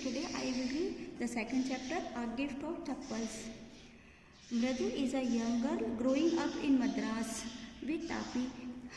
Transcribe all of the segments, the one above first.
today I will read the second chapter, A Gift of Chappals. Mradu is a young girl growing up in Madras with Tapi,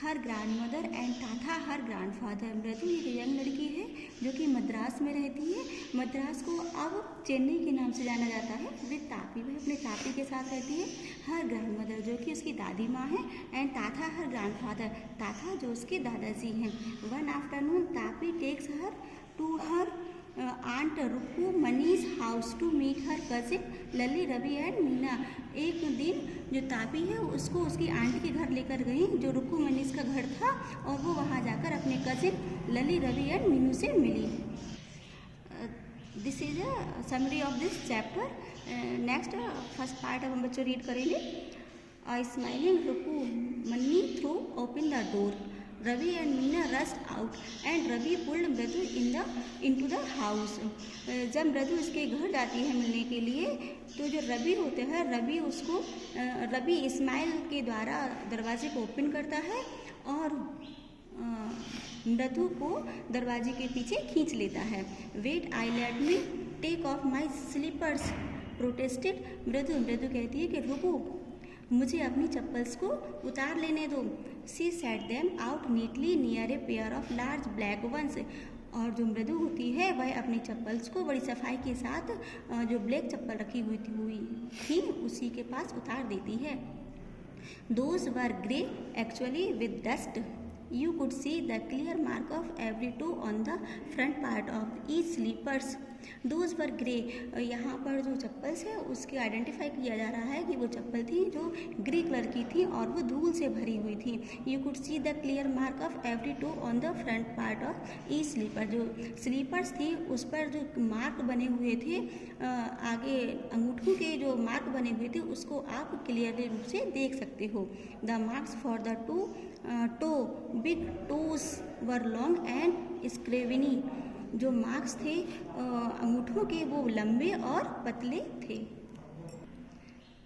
her grandmother and Tatha, her grandfather. मृदु एक young लड़की है जो कि मद्रास में रहती है. मद्रास को अब चेन्नई के नाम से जाना जाता है. विद तापी, वह अपने तापी के साथ रहती है. हर ग्रैंडमदर जो कि उसकी दादी माँ है, and Tatha her grandfather, Tatha जो उसके दादाजी हैं. One afternoon Tapi takes her to her aunt Ruku Manish house to meet her cousin Lali, Ravi and Meena. एक दिन जो तापी है उसको उसकी आंटी के घर लेकर गई जो रुकू मनीष का घर था, और वो वहाँ जाकर अपने कजिन लली, रवि एंड मीनू से मिली. This is a summary of this chapter. Next first part अब हम बच्चों रीड करेंगे. Smiling Rukku Manni threw open the door. Ravi and Meena rushed out and Ravi pulled Mradu into the house. जब मृदु उसके घर जाती है मिलने के लिए तो जो रवि होते हैं, रवि इस्माइल के द्वारा दरवाजे को ओपन करता है और मृदु को दरवाजे के पीछे खींच लेता है. Wait I let me take off my slippers protested Mridu. Mridu कहती है कि रुको, मुझे अपनी चप्पल्स को उतार लेने दो. She set them out neatly near a pair of large black ones. और जो मृदु होती है वह अपनी चप्पल्स को बड़ी सफाई के साथ जो ब्लैक चप्पल रखी हुई थी उसी के पास उतार देती है. Those were grey actually with dust. You could see the clear mark of every toe on the front part of each slippers. Those were grey. यहाँ पर जो चप्पल्स है उसके आइडेंटिफाई किया जा रहा है कि वो चप्पल थी जो ग्रे कलर की थी और वो धूल से भरी हुई थी. You could see the clear mark of every toe on the front part of each slipper. जो स्लीपर्स थी उस पर जो मार्क बने हुए थे, आगे अंगूठों के जो मार्क बने हुए थे उसको आप क्लियरली रूप से देख सकते हो. The marks for the two big toes were long and स्क्रेविनी. जो मार्क्स थे अंगूठों के वो लंबे और पतले थे.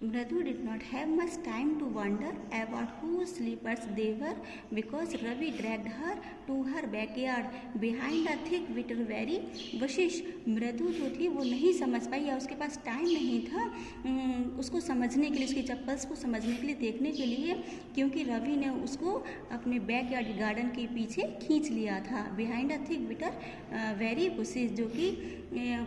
Mradu did not have much time to wonder about whose slippers they were because Ravi dragged her to her backyard behind a thick bitterberry bushes. मृदु जो थी वो नहीं समझ पाई या उसके पास टाइम नहीं था उसको समझने के लिए, उसकी चप्पल्स को समझने के लिए, देखने के लिए, क्योंकि रवि ने उसको अपने बैकयार्ड गार्डन के पीछे खींच लिया था. बिहाइंड अ थिक बिटरबेरी बुशेस, जो कि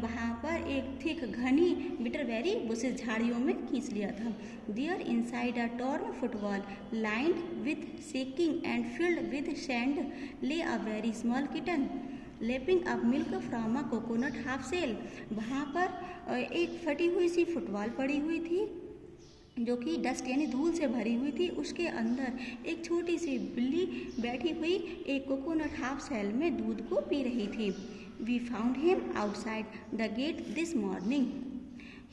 वहाँ पर एक थिक घनी बिटरबेरी बुशेस झाड़ियों में खींच लिया था. There inside a torn footwall lined with shaking and filled with sand lay a very small kitten lapping up milk from a coconut half shell. वहाँ पर एक फटी हुई सी फुटबॉल पड़ी हुई थी जो कि डस्ट यानी धूल से भरी हुई थी. उसके अंदर एक छोटी सी बिल्ली बैठी हुई एक कोकोनट हाफ शेल में दूध को पी रही थी. We found him outside the gate this morning.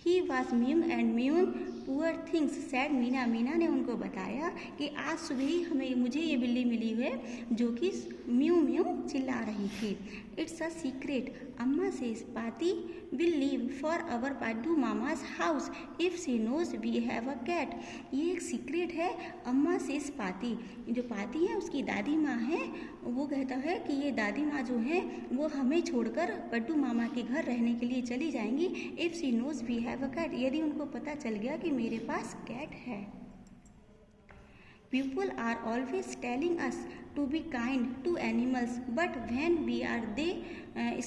He was mewing and mewing. Poor things said Meena. Meena ने उनको बताया कि आज सुबह ही मुझे ये बिल्ली मिली है जो कि म्यू म्यू चिल्ला रही थी. It's a secret. अम्मा सेज पाती will leave for our Padu मामाज house if she knows we have a cat. ये एक सीक्रेट है. अम्मा सेज पाती, जो पाती है उसकी दादी माँ है, वो कहता है कि ये दादी माँ जो है वो हमें छोड़कर पड्डू मामा के घर रहने के लिए चली जाएंगी. If she knows we have a cat, यदि उनको पता चल गया कि मेरे पास कैट है. People are always telling us to be kind to animals, but when we are they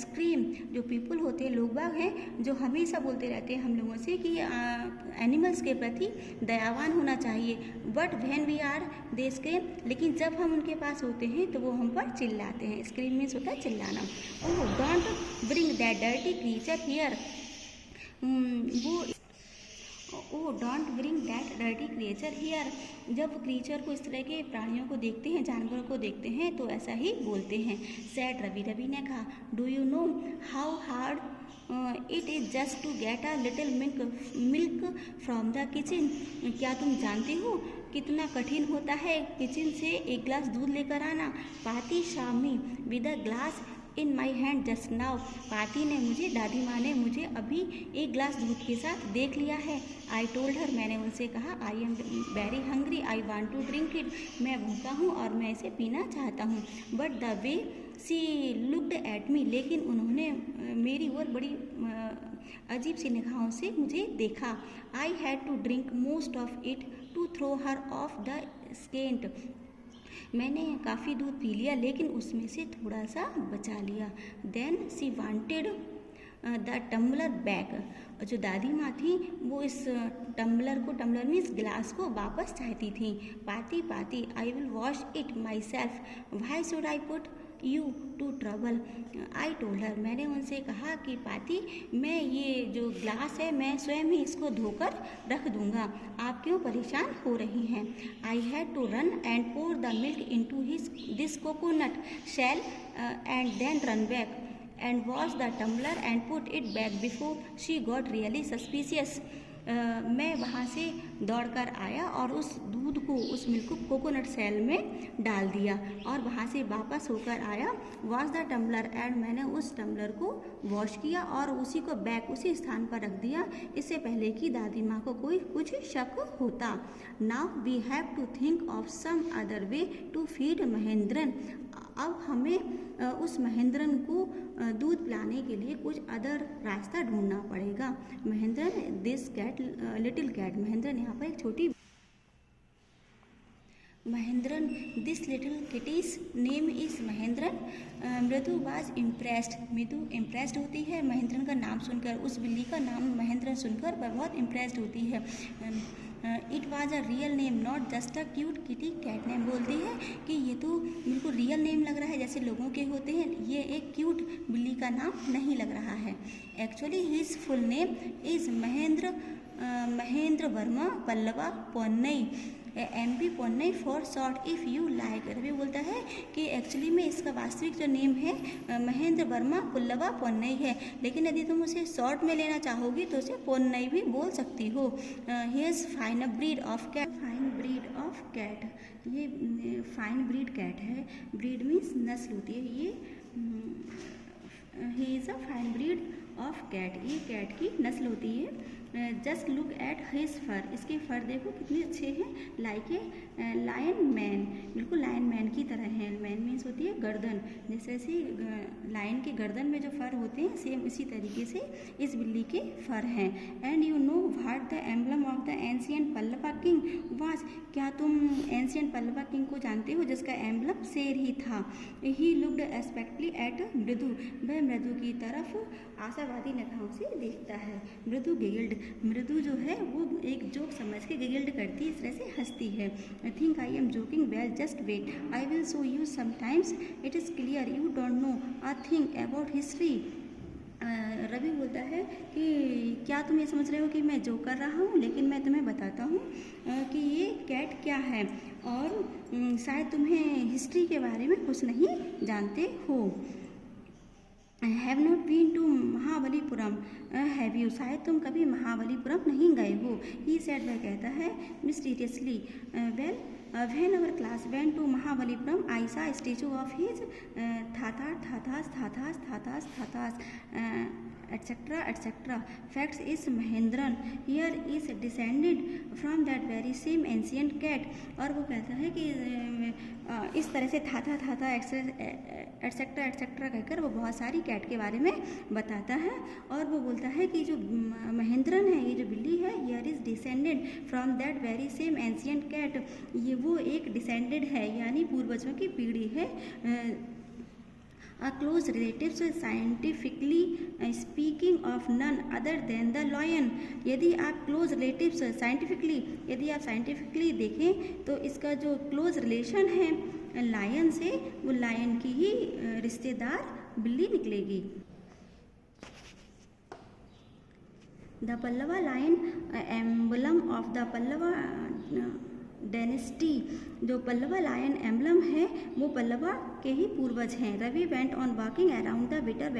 scream. जो people होते हैं, लोग बाग हैं जो हमेशा बोलते रहते हैं हम लोगों से कि एनिमल्स के प्रति दयावान होना चाहिए. But when we are they scream, लेकिन जब हम उनके पास होते हैं तो वो हम पर चिल्लाते हैं. scream means होता है चिल्लाना. Oh, don't bring that dirty creature here. वो don't bring that dirty creature here. जब क्रीचर को, इस तरह के प्राणियों को देखते हैं, जानवरों को देखते हैं तो ऐसा ही बोलते हैं. सैड रवि. रवि ने कहा, do you know how hard it is just to get a little milk from the kitchen. क्या तुम जानते हो कितना कठिन होता है किचन से एक ग्लास दूध लेकर आना. पाती Shami with a glass in my hand just now. पाती ने मुझे, दादी माँ ने मुझे अभी एक ग्लास दूध के साथ देख लिया है. आई टोल्ड हर, मैंने उनसे कहा, I am very hungry, I want to drink it. मैं भूखा हूँ और मैं इसे पीना चाहता हूँ. But the way she looked at me, लेकिन उन्होंने मेरी ओर बड़ी अजीब सी निगाहों से मुझे देखा। I had to drink most of it to throw her off the scent, मैंने काफ़ी दूध पी लिया लेकिन उसमें से थोड़ा सा बचा लिया। Then she wanted the tumbler back, जो दादी माँ थी वो इस टम्बलर मीन्स गिलास को वापस चाहती थी। पाती पाती I will wash it myself, why should I put you to trouble, I told her, मैंने उनसे कहा कि पाती मैं ये जो ग्लास है मैं स्वयं ही इसको धोकर रख दूंगा, आप क्यों परेशान हो रही हैं। I had to run and pour the milk into this coconut shell and then run back and wash the tumbler and put it back before she got really suspicious. मैं वहाँ से दौड़कर आया और उस दूध को उस मिल्क को कोकोनट सेल में डाल दिया और वहाँ से वापस होकर आया। वॉश द टम्बलर एंड मैंने उस टम्बलर को वॉश किया और उसी को बैक उसी स्थान पर रख दिया, इससे पहले कि दादी माँ को कोई कुछ शक होता। Now we have to think of some other way to feed Mahendran, अब हमें उस महेंद्रन को दूध पिलाने के लिए कुछ अदर रास्ता ढूंढना पड़ेगा। Mahendran this cat little cat, Mahendran यहाँ पर एक छोटी Mahendran this little kitty's name is Mahendran. Mridu was impressed, मृदु इम्प्रेस्ड होती है महेंद्रन का नाम सुनकर, उस बिल्ली का नाम महेंद्रन सुनकर वह बहुत इम्प्रेस्ड होती है। It was a real name not just a cute kitty cat name, बोलती है कि ये तो बिल्कुल रियल नेम लग रहा है जैसे लोगों के होते हैं, ये एक क्यूट बिल्ली का नाम नहीं लग रहा है। Actually his full name is Mahendra Varma Pallava Ponnai, MP Ponnai for short if you like. Ravi बोलता है कि एक्चुअली में इसका वास्तविक जो नेम है महेंद्र वर्मा पुल्लवा पोन्नई है, लेकिन यदि तुम उसे शॉर्ट में लेना चाहोगी तो उसे पोन्नई भी बोल सकती हो। He is fine breed of cat, fine breed of cat, ये फाइन ब्रीड कैट है, ब्रीड मीन्स नस्ल होती है, ये he is a fine breed of cat, ये कैट की नस्ल होती है। Just look at his fur, इसके फर देखो कितने अच्छे हैं, लाइक ए लायन मैन, बिल्कुल लायन मैन की तरह है। मैन मीन्स होती है गर्दन, जैसे लायन के गर्दन में जो फर होते हैं सेम इसी तरीके से इस बिल्ली के फर हैं। And you know what the emblem of the ancient Pallava king was, क्या तुम एंशियंट पल्लवा किंग को जानते हो जिसका एम्बलम शेर ही था। ही लुक्ड एस्पेक्टली एट मृदु, वह मृदु की तरफ आशावादी निगाहों से देखता है। मृदु गिल्ड, मृदु जो है वो एक जोक समझ के गिल्ड करती है, इस तरह से हंसती है। I think I am joking, well just wait I will show you sometimes it is clear you don't know a thing about history. Ravi बोलता है कि क्या तुम ये समझ रहे हो कि मैं जोक कर रहा हूँ, लेकिन मैं तुम्हें बताता हूँ कि ये कैट क्या है और शायद तुम्हें हिस्ट्री के बारे में कुछ नहीं जानते हो। Have not been to Mahabalipuram have you, शायद तुम कभी महाबलीपुरम नहीं गए हो। ही सेड, वह कहता है mysteriously, well when our class went to Mahabalipuram I saw a statue of his Thathas etc etc. Facts is Mahendran here is descended from that very same ancient cat, और वो कहता है कि इस तरह से था एटसेट्रा एटसेट्रा कहकर वो बहुत सारी कैट के बारे में बताता है। और वो बोलता है कि जो महेंद्रन है, ये जो बिल्ली है, here is descended from that very same ancient cat, ये वो एक डिसेंडेड है यानी पूर्वजों की पीढ़ी है। A close relatives scientifically speaking of none other than the lion, यदि आप क्लोज रिलेटिव्स साइंटिफिकली यदि आप साइंटिफिकली देखें तो इसका जो क्लोज रिलेशन है लायन से, वो लायन की ही रिश्तेदार बिल्ली निकलेगी। The Pallava lion emblem of the Pallava dynasty, जो पल्लवा लायन एम्बलम है वो पल्लवा के ही पूर्वज हैं। Ravi went on walking around the bitter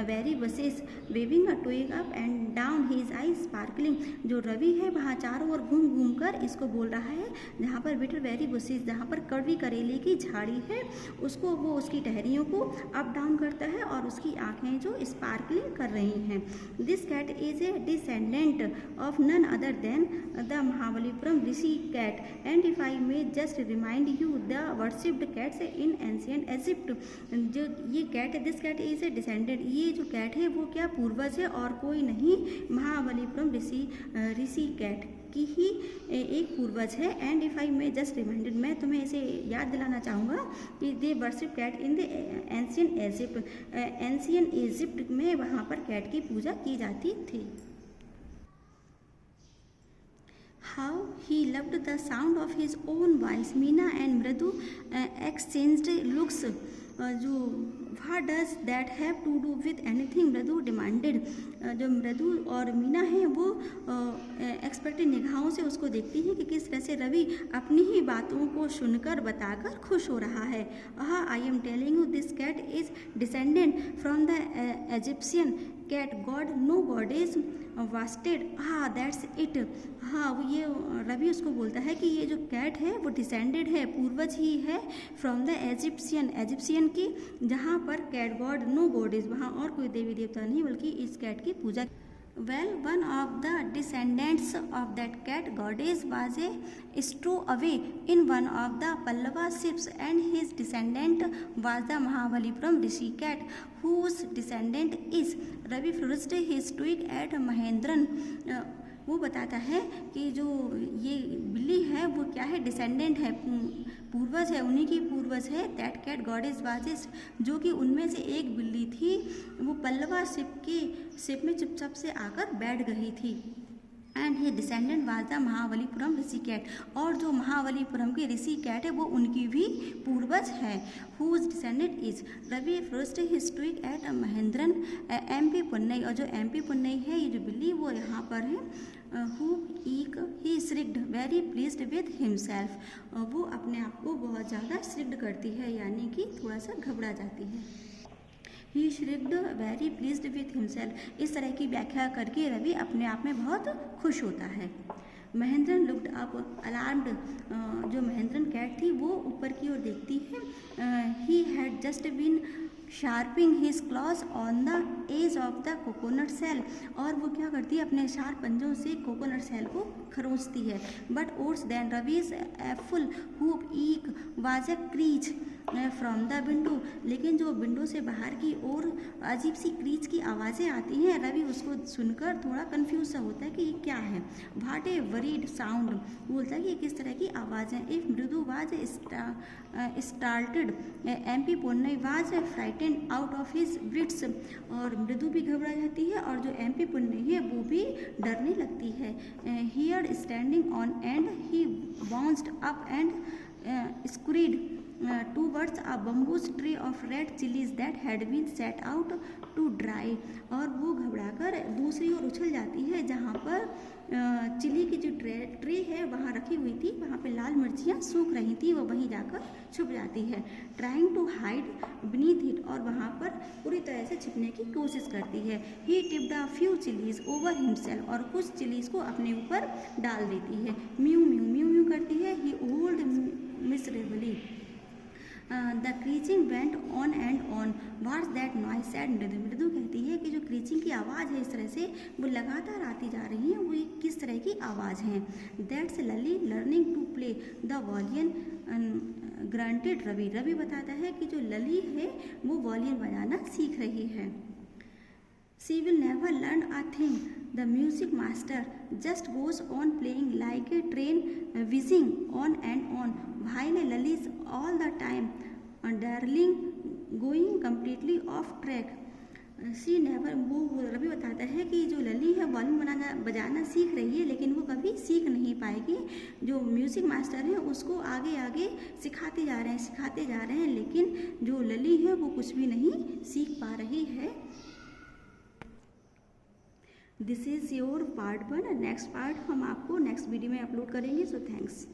very buses waving a twig up and down his eye sparkling, जो रवि है वहाँ चारों ओर घूम घूम कर इसको बोल रहा है जहाँ पर बिटर वेरी बसेस, जहाँ पर कड़वी करेले की झाड़ी है, उसको वो उसकी टहनियों को अप डाउन करता है और उसकी आँखें जो स्पार्कलिंग कर रही हैं। This cat is a descendant of none other than the Mahabalipuram Rishi cat, and if I may just remind you, the worshipped cats in ancient Egypt. जो ये कैट है, this cat is a descendant, ये जो cat है वो क्या पूर्वज है और कोई नहीं, महाबलीपुरम ऋषि कैट की ही एक पूर्वज है। And if I may just reminded, मैं तुम्हें इसे याद दिलाना चाहूँगा कि they worship cat in the ancient Egypt, ancient Egypt में वहाँ पर कैट की पूजा की जाती थी। How he loved the sound of his own voice. Meena and Mridu exchanged looks. जो what does that have to do with anything? मृदु demanded. जो मृदु और मीना है वो एक्सपेक्टेड निगाहों से उसको देखती हैं कि किस तरह से रवि अपनी ही बातों को सुनकर बताकर खुश हो रहा है। हाँ, I am telling you this cat is descendant from the Egyptian cat god, no goddess wasted. हाँ, दैट्स इट। हाँ, वो ये रवि उसको बोलता है कि ये जो कैट है वो डिसेंडेड है, पूर्वज ही है फ्रॉम द एजिप्शियन की, जहाँ पर कैट गॉड नो गॉडेस, वहाँ और कोई देवी देवता नहीं बल्कि इस कैट की पूजा। Well, one of the descendants of that cat goddess was a stowaway in one of the Pallava ships, and his descendant was the Mahabalipuram Rishi cat, whose descendant is Ravi flourished his twig at Mahendran। वो बताता है कि जो ये बिल्ली है वो क्या है, डिसेंडेंट है, पूर्वज है, उन्हीं की पूर्वज है। दैट कैट गॉडेस वाजिस, जो कि उनमें से एक बिल्ली थी, वो पल्लवा शिप में चुपचाप से आकर बैठ गई थी। And he descendant was the Mahabalipuram Rishi cat, और जो महाबलीपुरम की ऋषि कैट है वो उनकी भी पूर्वज है। Whose descendant is Ravi first historic at Mahendran MP Punnai, और जो MP पुन्नई है ये जो बिल्ली वो यहाँ पर है। Hoo eek he shrieked very pleased with himself, वो अपने आप को बहुत ज़्यादा श्रिक्ड करती है, यानी कि थोड़ा सा घबरा जाती है। ही shrieked very pleased with himself, इस तरह की व्याख्या करके रवि अपने आप में बहुत खुश होता है। महेंद्रन लुक्ड अप अलार्म्ड, जो महेंद्रन कैट थी वो ऊपर की ओर देखती है। He had just been sharping his claws on the edge of the coconut shell, और वो क्या करती है, अपने शार्प पंजों से कोकोनट सेल को खरोंचती है। बट ओट्स देन रवीज awful whoop eek was a screech from the window, लेकिन जो विंडो से बाहर की ओर अजीब सी क्रीच की आवाज़ें आती हैं, रवि उसको सुनकर थोड़ा कंफ्यूज सा होता है कि ये क्या है। व्हाट ए वरीड साउंड, बोलता है कि किस तरह की आवाज़ें। If Mridu was started MP Punnai was frightened out of his wits, और मृदु भी घबरा जाती है और जो MP पुन्नई है वो भी डरने लगती है। Here standing on and he bounced up and screeched towards a bamboo tree of red chilies that had been set out to dry, और वो घबराकर दूसरी ओर उछल जाती है जहाँ पर चिली की जो ट्रे है वहाँ रखी हुई थी, वहाँ पे लाल मिर्चियाँ सूख रही थी, वो वहीं जाकर छुप जाती है। Trying to hide beneath it, और वहाँ पर पूरी तरह से छिपने की कोशिश करती है। He tipped a few chillies over himself, और कुछ चिलीज को अपने ऊपर डाल देती है। म्यू म्यू म्यू म्यू करती है। He howled miserably the creaking went on and on, what's that noise said Mridu. Mridu कहती है कि जो क्रीचिंग की आवाज़ है इस तरह से वो लगातार आती जा रही है, वो किस तरह की आवाज़ है। That's Lalli learning to play the violin grunted Ravi. Ravi बताता है कि जो लली है वो वॉलियन बजाना सीख रही है। She will never learn a thing. The music master just goes on playing like a train whizzing on and on, while Lali is all the time darling going completely off track. She never, वो रवि बताता है कि जो लली है volume बजाना सीख रही है, लेकिन वो कभी सीख नहीं पाएगी। जो म्यूज़िक मास्टर है उसको आगे आगे सिखाते जा रहे हैं, लेकिन जो लली है वो कुछ भी नहीं सीख पा रही है। This is your part 1। Next part हम आपको नेक्स्ट वीडियो में अपलोड करेंगे। So thanks.